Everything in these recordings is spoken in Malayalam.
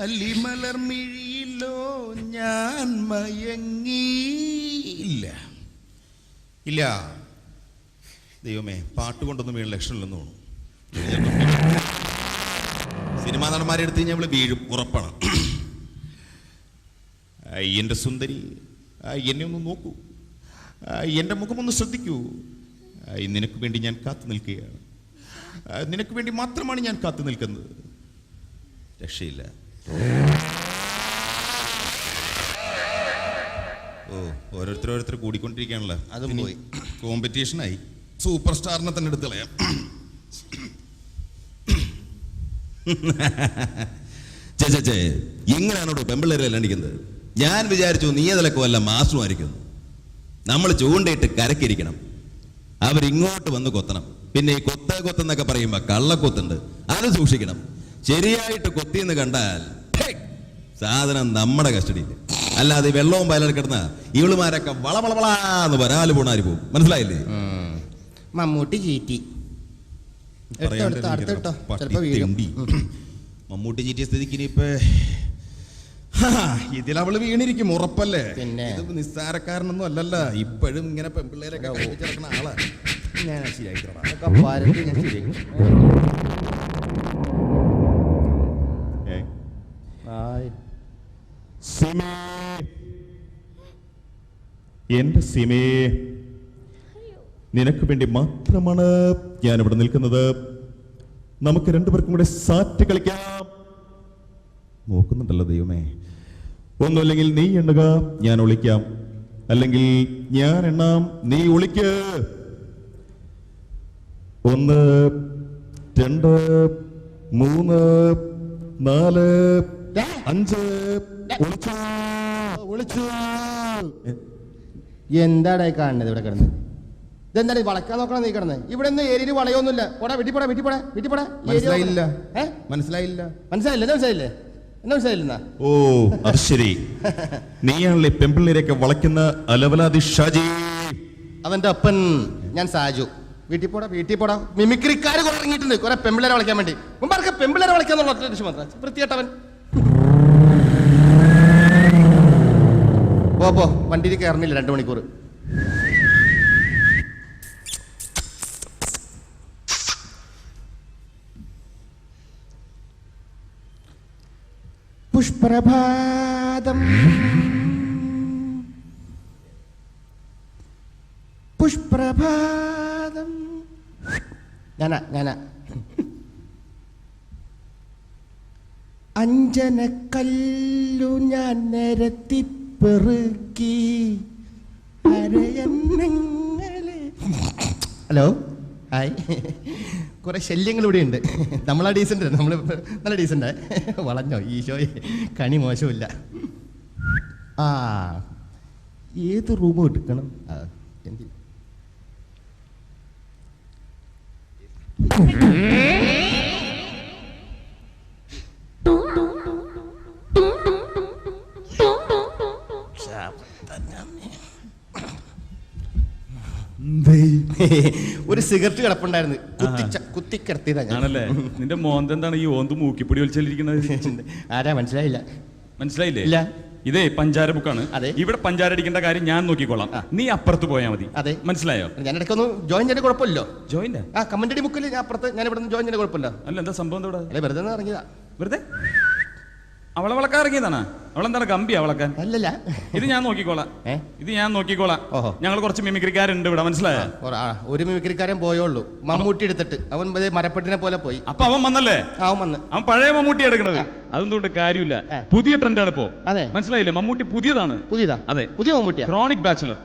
അല്ലിമലർമിഴിയിലോ ഞാൻ മയങ്ങിയില്ല. ഇല്ല ദൈവമേ, പാട്ട് കൊണ്ടൊന്നും വീണ് ലക്ഷണമില്ലെന്ന് തോന്നുന്നു. സിനിമാ നടന്മാരെ എടുത്ത് കഴിഞ്ഞാൽ നമ്മൾ വീഴും, ഉറപ്പാണ്. എൻ്റെ സുന്ദരി, എന്നെ ഒന്ന് നോക്കൂ, എൻ്റെ മുഖമൊന്ന് ശ്രദ്ധിക്കൂ. നിനക്ക് വേണ്ടി ഞാൻ കാത്തു നിൽക്കുകയാണ്. നിനക്ക് വേണ്ടി മാത്രമാണ് ഞാൻ കാത്തു നിൽക്കുന്നത്. രക്ഷയില്ല. ഓ, ഓരോരുത്തർ കൂടിക്കൊണ്ടിരിക്കുകയാണല്ലോ. അതും പോയി, കോമ്പറ്റീഷനായി. സൂപ്പർ സ്റ്റാറിനെ തന്നെ എടുത്ത് കളയാം. ചേ എങ്ങനെയാണോട് പെമ്പിള്ളേരെല്ലാം അടിക്കുന്നത്? ഞാൻ വിചാരിച്ചു നീ അതിലൊക്കെ വല്ല മാസ്റ്ററുമായിരിക്കുന്നു. നമ്മൾ ചൂണ്ടയിട്ട് കരക്കിരിക്കണം, അവരിങ്ങോട്ട് വന്ന് കൊത്തണം. പിന്നെ ഈ കൊത്തെന്നൊക്കെ പറയുമ്പോ കള്ളക്കൊത്തുണ്ട്, അത് സൂക്ഷിക്കണം. ശരിയായിട്ട് കൊത്തിയെന്ന് കണ്ടാൽ സാധനം നമ്മുടെ കസ്റ്റഡിയിൽ. അല്ലാതെ വെള്ളവും വയലിൽ കിടന്ന ഇവളുമാരൊക്കെ വളവളവളാന്ന് വരാല് പോണാരി പോകും. മനസ്സിലായില്ലേ? മമ്മൂട്ടി ചീറ്റി. മമ്മൂട്ടി ചീറ്റിയ സ്ഥിതിക്ക് ഇനിയിപ്പോ ഇതിലവള് വീണിരിക്കും, ഉറപ്പല്ലേ? ഇത് നിസ്സാരക്കാരനൊന്നും അല്ലല്ല. ഇപ്പോഴും ഇങ്ങനെ പെൺപിള്ളേരൊക്കെ കിടക്കുന്ന ആളാ. ഞാൻ ശരിയായിക്കോളാം. എന്റെ സിമേ, നിനക്ക് വേണ്ടി മാത്രമാണ് ഞാൻ ഇവിടെ നിൽക്കുന്നത്. നമുക്ക് രണ്ടുപേർക്കും കൂടെ സാറ്റ് കളിക്കാം. നോക്കുന്നുണ്ടല്ലോ ദൈവമേ. ഒന്നുമില്ലെങ്കിൽ നീ എണ്ണുക, ഞാൻ ഒളിക്കാം. അല്ലെങ്കിൽ ഞാൻ എണ്ണാം, നീ ഒളിക്ക്. 1 2 3 4 5. എന്താടാ കാണുന്നത് ഇവിടെ കിടന്ന്? ഇതെന്താ വളക്കാൻ നോക്കണം നീ കിടന്ന്? ഇവിടെ നിന്ന് ഏരിയയിൽ വളയൊന്നുമില്ല. മനസ്സിലായില്ലേ? ഓ, അത് ശരി. നീയാണല്ലേ പെമ്പിള്ളേരൊക്കെ വളയ്ക്കുന്ന അലവലാതി ഷാജി. അവന്റെ അപ്പൻ ഞാൻ സാജു. വീട്ടിൽ പോടാ. മിമിക്രിക്കാര് കുറെ ഇറങ്ങിയിട്ടുണ്ട്, കുറെ പെമ്പിള്ളേരെ വളയ്ക്കാൻ വേണ്ടി. മുമ്പ് പെമ്പിള്ളേരെ വളയ്ക്കാന്നുള്ള ലക്ഷ്യം മാത്രം. വൃത്തിയായിട്ടവൻ. പോ, വണ്ടിയിൽ കയറുന്നില്ല 2 മണിക്കൂർ. പുഷ്പ്രഭാതം ഞാനാ അഞ്ജനക്കല്ലു ഞാൻ നിരത്തി പെറുക്കി. Hello, hi. കുറെ ശല്യങ്ങൾ ഇവിടെ ഉണ്ട്. നമ്മളാ ഡീസൻ്റ്, നമ്മൾ നല്ല ഡീസൻ്റ്. വളഞ്ഞോ ഈശോയെ, കണി മോശമില്ല. ഏത് റൂം എടുക്കണം? ഒരു സിഗരറ്റ് കിടപ്പുണ്ടായിരുന്നു, കുത്തിക്കിടത്തിയതാ ഞാനല്ലേ. നിന്റെ മോന്തെന്താണ് ഈ ഓന്ത് മൂക്കിപ്പൊടി വലിച്ചിരിക്കുന്നത്? ആരാ മനസ്സിലായില്ലേ? ഇല്ല. ഇതേ പഞ്ചാര ബുക്കാണ്. ഇവിടെ പഞ്ചാര അടിക്കേണ്ട കാര്യം ഞാൻ നോക്കിക്കോളാം, നീ അപ്പുറത്ത് പോയാൽ മതി. അതെ, മനസ്സിലായോ? ഞാൻ ഇടയ്ക്കൊന്ന് ജോയിൻ ചെയ്ത കുഴപ്പമില്ലോ. ജോയിൻ കമന്റടി ബുക്കിൽ ഞാൻ അപ്പുറത്ത്, ഞാൻ ഇവിടെ ജോയിൻ ചെയ്ത കുഴപ്പമില്ല. അല്ല, എന്താ സംഭവം? ഇവിടെ വെറുതെ ഇറങ്ങിയതാ. വെറുതെ അവളെ വളക്കാൻ ഇറങ്ങിയതാണ്. അവളെന്താണ് കമ്പിയാ വളക്കാൻ? അല്ലല്ല, ഇത് ഞാൻ നോക്കിക്കോളാം. ഞങ്ങൾ കുറച്ച് മിമിക്രിക്കാരുണ്ട് ഇവിടെ, മനസ്സിലായോ? ഒരു മിമിക്രിക്കാരൻ പോയുള്ളൂ, മമ്മൂട്ടി എടുത്തിട്ട്. അവൻ മരപ്പെട്ടിനെ പോലെ പോയി. അപ്പൊ അവൻ വന്നല്ലേ? അവൻ പഴയ മമ്മൂട്ടി എടുക്കണത്. അതൊന്നും കാര്യമില്ല, പുതിയ ട്രെൻഡാണ് ഇപ്പോ. അതെ, മനസ്സിലായില്ലേ? മമ്മൂട്ടി പുതിയതാണ്. അതെ, പുതിയ Mammootty, chronic bachelor.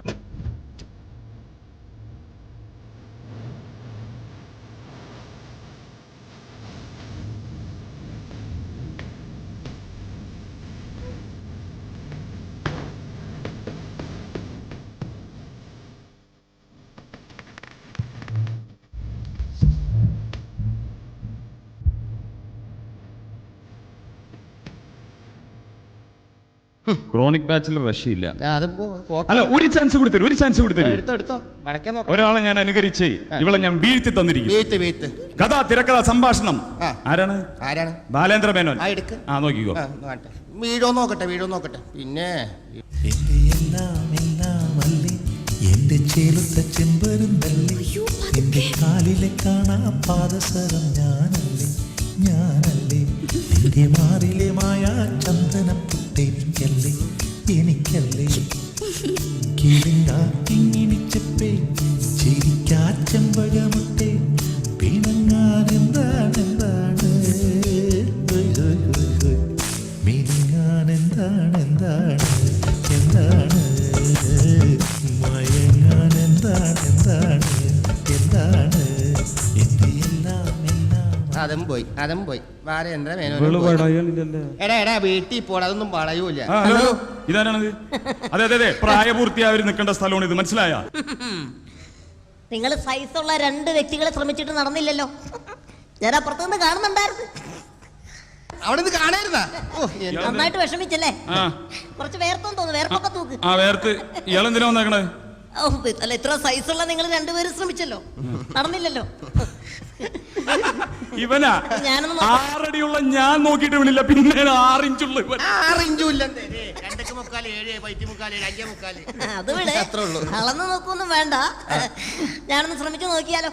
Chronic bachelor രക്ഷയില്ല. അത് അല്ല, ഒരു ചാൻസ് കൊടുത്തരും, ഒരു ചാൻസ് കൊടുത്തരും. എടുത്തോ വരയ്ക്കാൻ നോക്കാം. ഒരാളെ ഞാൻ അനുകരിച്ച് ഇവളെ ഞാൻ വീഴ്ത്തി തന്നിരിക്കും. വീഴ്ത്ത് കഥ, തിരക്കഥ, സംഭാഷണം. ആരാണ്? ബാലേന്ദ്ര മേനോൻ. നോക്കിക്കോ. വീഴോ നോക്കട്ടെ. പിന്നെ എന്റെ എല്ലാമല്ലേ എന്റെ ചേലുത്ത ചെമ്പരുന്തല്ലേ എന്റെ കാലിലെ കാണാ പാദസരം ഞാനല്ലേ എന്റെ മാറിലെ മായ ചന്ദനപ്പുട്ടെനിക്കല്ലേ കിളിങ്ങാക്കിങ്ങിണിച്ചപ്പേ ചിരിക്കാ ചെമ്പകമുട്ടെ പിണങ്ങാനെന്താണ് മിനിങ്ങാനെന്താണ് മയങ്ങാൻ എന്താണ് എന്റെ എല്ലാം അതും പോയി ബാലേന്ദ്ര മേനോൻ. എടാ വീട്ടിൽ പോടാ, അതൊന്നും വളയൂല. ഇതാരാണത്? അതെ, പ്രായപൂർത്തിയായി നിൽക്കേണ്ട സ്ഥലമാണ് ഇത്, മനസ്സിലായ? നിങ്ങൾ സൈസുള്ള 2 വ്യക്തികളെ ശ്രമിച്ചിട്ട് നടന്നില്ലല്ലോ. ഞാൻ അപ്പുറത്തുനിന്ന് കാണുന്നുണ്ടായിരുന്നു. അവിടെ നിന്ന് കാണായിരുന്നാ? നന്നായിട്ട് വിഷമിച്ചല്ലേ? കുറച്ച് വേർത്തെന്ന് തോന്നുന്നു. വേർത്തൊക്കെ തൂക്ക്. വേർത്ത് ഇയാളെന്തിനാ വന്നേക്കണേ? അല്ല, ഇത്ര സൈസുള്ള നിങ്ങൾ 2 പേരും ശ്രമിച്ചല്ലോ, നടന്നില്ലല്ലോ. ഇവനാ 6 അടിയുള്ള ഞാൻ നോക്കിയിട്ട് വിളില്ല, പിന്നെ 6 ഇഞ്ചുള്ള ഇവൻ. 6 ഇഞ്ചും അത് വിട്, അളന്ന് നോക്കൊന്നും വേണ്ട. ഞാനൊന്ന് ശ്രമിച്ചു നോക്കിയാലോ?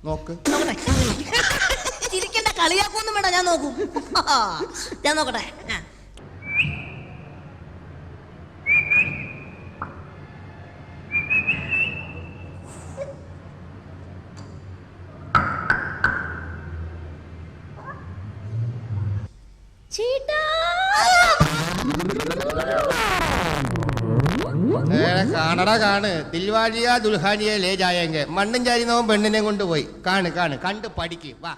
നോക്കട്ടെ. ചിരിക്കണ്ട, കളിയാക്കൊന്നും വേണ്ട, ഞാൻ നോക്കൂ. ഞാൻ നോക്കട്ടെ. കാണ് ദിൽവാഴിയ ദുൽഹാനിയെ ലേ ജായെങ്ക. മണ്ണും ചാരിനവൻ പെണ്ണിനെ കൊണ്ടുപോയി. കണ്ട് പഠിക്കും. വാ.